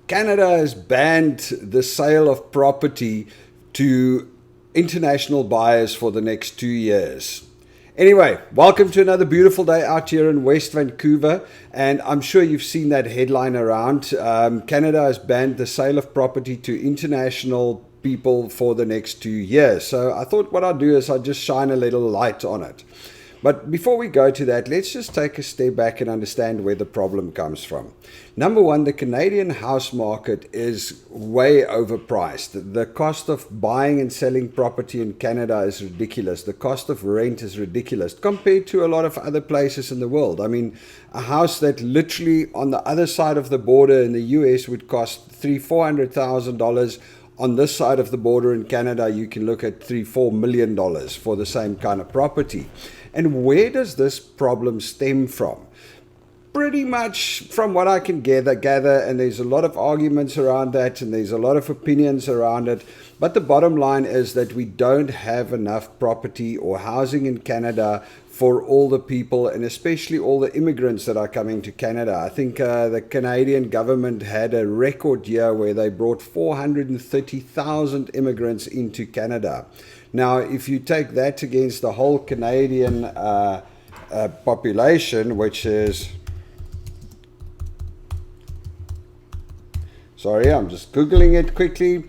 Canada has banned the sale of property to international buyers for the next 2 years. Anyway, welcome to another beautiful day out here in West Vancouver, and I'm sure you've seen that headline around. Canada has banned the sale of property to international people for the next 2 years. So I thought what I'll do is I'll just shine a little light on it. But before we go to that, let's just take a step back and understand where the problem comes from. Number one, the Canadian house market is way overpriced. The cost of buying and selling property in Canada is ridiculous. The cost of rent is ridiculous compared to a lot of other places in the world. I mean, a house that literally on the other side of the border in the US would cost $300,000-$400,000. On this side of the border in Canada, you can look at $3-4 million for the same kind of property. And where does this problem stem from? Pretty much from what I can gather, and there's a lot of arguments around that, and there's a lot of opinions around it. But the bottom line is that we don't have enough property or housing in Canada for all the people, and especially all the immigrants that are coming to Canada. I think the Canadian government had a record year where they brought 430,000 immigrants into Canada. Now, if you take that against the whole Canadian population, which is... Sorry, I'm just Googling it quickly.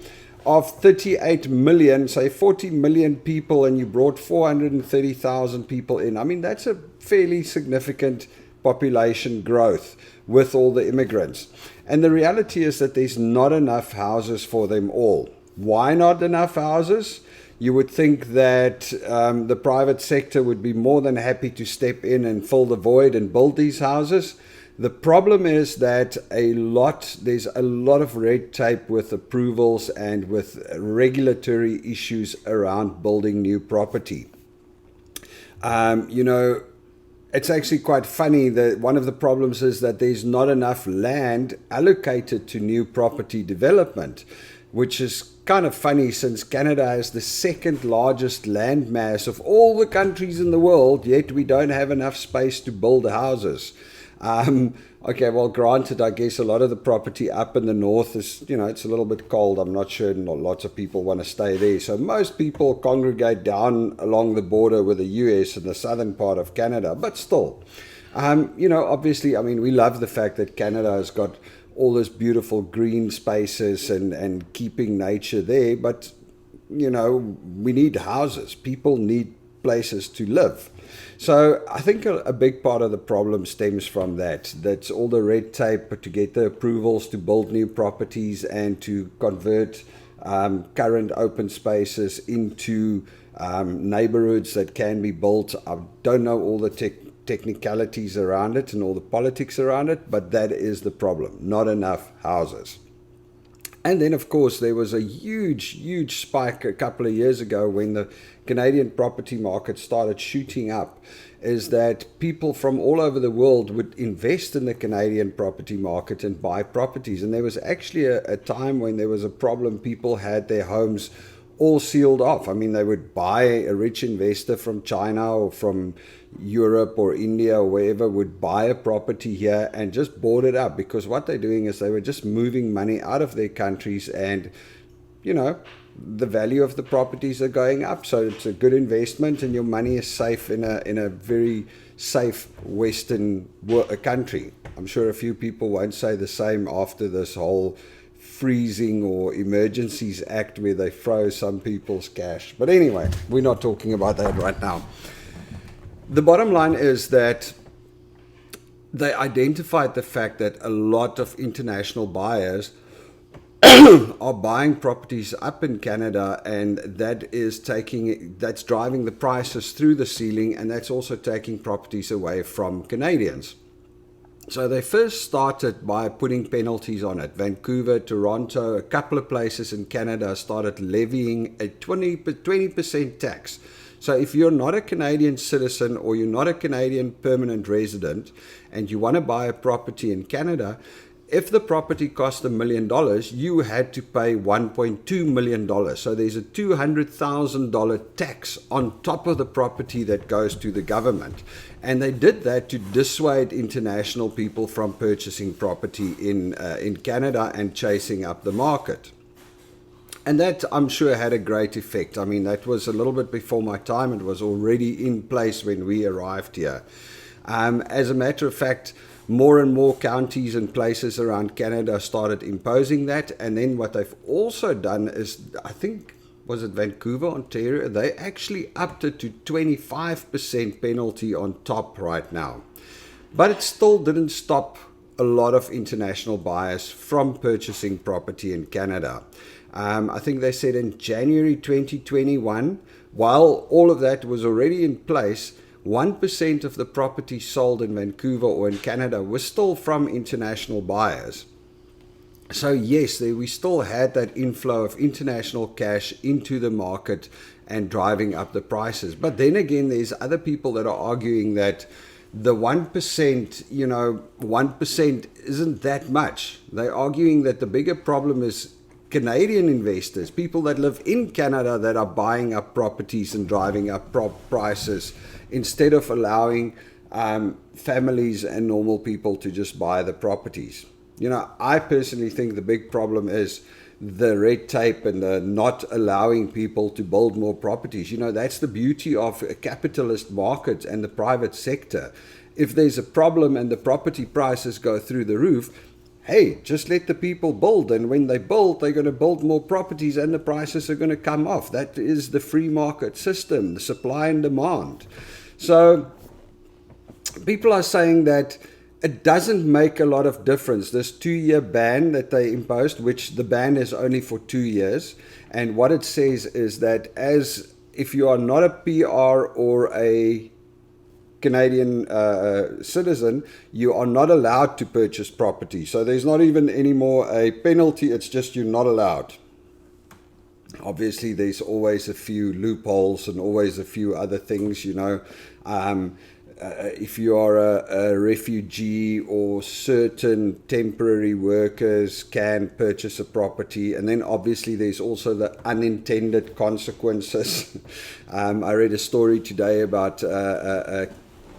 Of 38 million, say 40 million people, and you brought 430,000 people in. I mean, that's a fairly significant population growth with all the immigrants. And the reality is that there's not enough houses for them all. Why not enough houses? You would think that the private sector would be more than happy to step in and fill the void and build these houses. The problem is that there's a lot of red tape with approvals and with regulatory issues around building new property. It's actually quite funny that one of the problems is that there's not enough land allocated to new property development, which is kind of funny since Canada has the second largest land mass of all the countries in the world, yet we don't have enough space to build houses. Okay, well, granted, I guess a lot of the property up in the north is, it's a little bit cold. I'm not sure lots of people want to stay there. So most people congregate down along the border with the US in the southern part of Canada. But still, obviously, I mean, we love the fact that Canada has got all those beautiful green spaces and keeping nature there. But, we need houses. People need places to live. So I think a big part of the problem stems from that. That's all the red tape to get the approvals to build new properties and to convert current open spaces into neighborhoods that can be built. I don't know all the technicalities around it and all the politics around it, but that is the problem. Not enough houses. And then, of course, there was a huge spike a couple of years ago when the Canadian property market started shooting up, is that people from all over the world would invest in the Canadian property market and buy properties. And there was actually a time when there was a problem. People had their homes all sealed off. I mean, they would buy, a rich investor from China or from Europe or India or wherever would buy a property here and just board it up, because what they're doing is they were just moving money out of their countries, and the value of the properties are going up. So it's a good investment and your money is safe in a very safe Western country. I'm sure a few people won't say the same after this whole freezing or emergencies act where they froze some people's cash. But anyway, we're not talking about that right now. The bottom line is that they identified the fact that a lot of international buyers are buying properties up in Canada, and that's driving the prices through the ceiling, and that's also taking properties away from Canadians. So they first started by putting penalties on it. Vancouver, Toronto, a couple of places in Canada started levying a 20% tax. So if you're not a Canadian citizen or you're not a Canadian permanent resident and you want to buy a property in Canada, if the property cost $1 million, you had to pay $1.2 million. So there's a $200,000 tax on top of the property that goes to the government. And they did that to dissuade international people from purchasing property in Canada and chasing up the market. And that, I'm sure, had a great effect. I mean, that was a little bit before my time. It was already in place when we arrived here. As a matter of fact, more and more counties and places around Canada started imposing that. And then what they've also done is, I think, was it Vancouver, Ontario? They actually upped it to 25% penalty on top right now. But it still didn't stop a lot of international buyers from purchasing property in Canada. I think they said in January 2021, while all of that was already in place, 1% of the property sold in Vancouver or in Canada was still from international buyers. So yes, we still had that inflow of international cash into the market and driving up the prices. But then again, there's other people that are arguing that the 1%, 1% isn't that much. They're arguing that the bigger problem is Canadian investors, people that live in Canada that are buying up properties and driving up prices instead of allowing families and normal people to just buy the properties. I personally think the big problem is the red tape and the not allowing people to build more properties. That's the beauty of a capitalist market and the private sector. If there's a problem and the property prices go through the roof, hey, just let the people build, and when they build, they're going to build more properties and the prices are going to come off. That is the free market system, the supply and demand. So people are saying that it doesn't make a lot of difference, this 2-year ban that they imposed, which the ban is only for 2 years. And what it says is that if you are not a PR or a Canadian citizen, you are not allowed to purchase property. So there's not even anymore a penalty, it's just you're not allowed. Obviously, there's always a few loopholes and always a few other things, if you are a refugee or certain temporary workers can purchase a property. And then obviously there's also the unintended consequences. I read a story today about a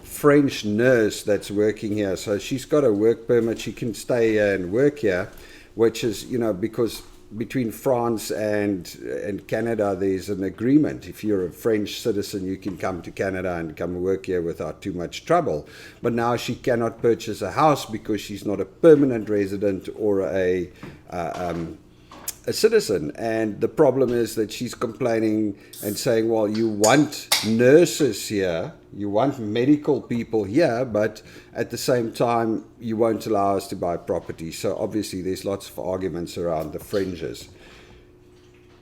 French nurse that's working here. So she's got a work permit. She can stay here and work here, which is, because between France and Canada, there's an agreement. If you're a French citizen, you can come to Canada and come work here without too much trouble. But now she cannot purchase a house because she's not a permanent resident or a citizen. And the problem is that she's complaining and saying, well, you want nurses here, you want medical people here, but at the same time, you won't allow us to buy property. So obviously there's lots of arguments around the fringes.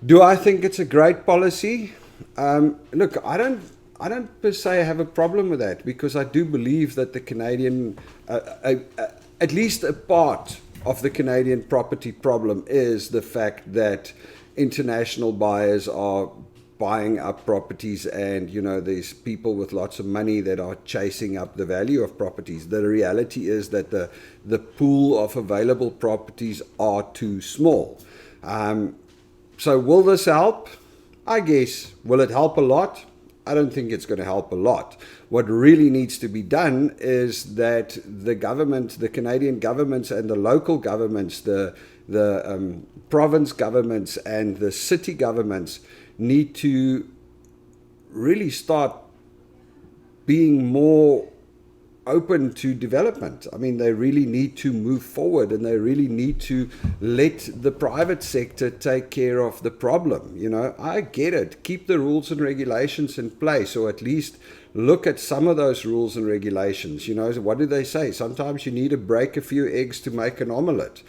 Do I think it's a great policy? Look, I don't per se have a problem with that, because I do believe that the Canadian, at least a part of the Canadian property problem is the fact that international buyers are buying up properties, and there's people with lots of money that are chasing up the value of properties. The reality is that the pool of available properties are too small. So will this help? I guess. Will it help a lot? I don't think it's going to help a lot. What really needs to be done is that the government, the Canadian governments and the local governments, the province governments and the city governments need to really start being more open to development. I mean, they really need to move forward, and they really need to let the private sector take care of the problem. I get it. Keep the rules and regulations in place, or at least look at some of those rules and regulations. What do they say? Sometimes you need to break a few eggs to make an omelette.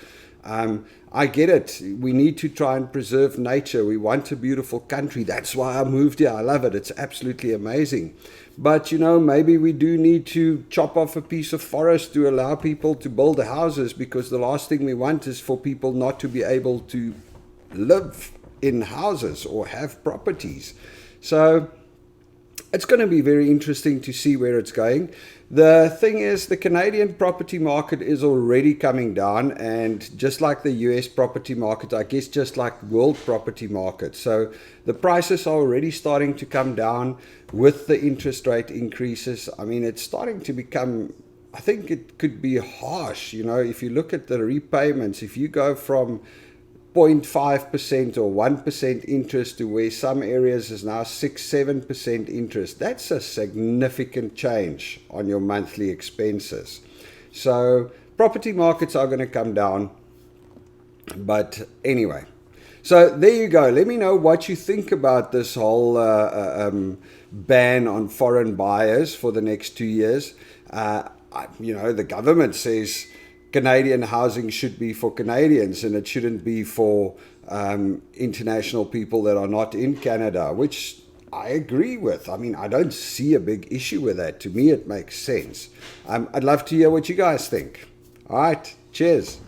I get it. We need to try and preserve nature. We want a beautiful country. That's why I moved here. I love it. It's absolutely amazing. But, maybe we do need to chop off a piece of forest to allow people to build houses, because the last thing we want is for people not to be able to live in houses or have properties. So it's going to be very interesting to see where it's going. The thing is, the Canadian property market is already coming down, and just like the US property market, I guess just like world property market. So the prices are already starting to come down with the interest rate increases. I mean, it's starting to become, I think it could be harsh. You know, if you look at the repayments, if you go from 0.5% or 1% interest to where some areas is now 6-7% interest, that's a significant change on your monthly expenses. So property markets are going to come down. But anyway, so there you go. Let me know what you think about this whole ban on foreign buyers for the next 2 years. You know, the government says Canadian housing should be for Canadians and it shouldn't be for international people that are not in Canada, which I agree with. I mean, I don't see a big issue with that. To me, it makes sense. I'd love to hear what you guys think. All right, cheers.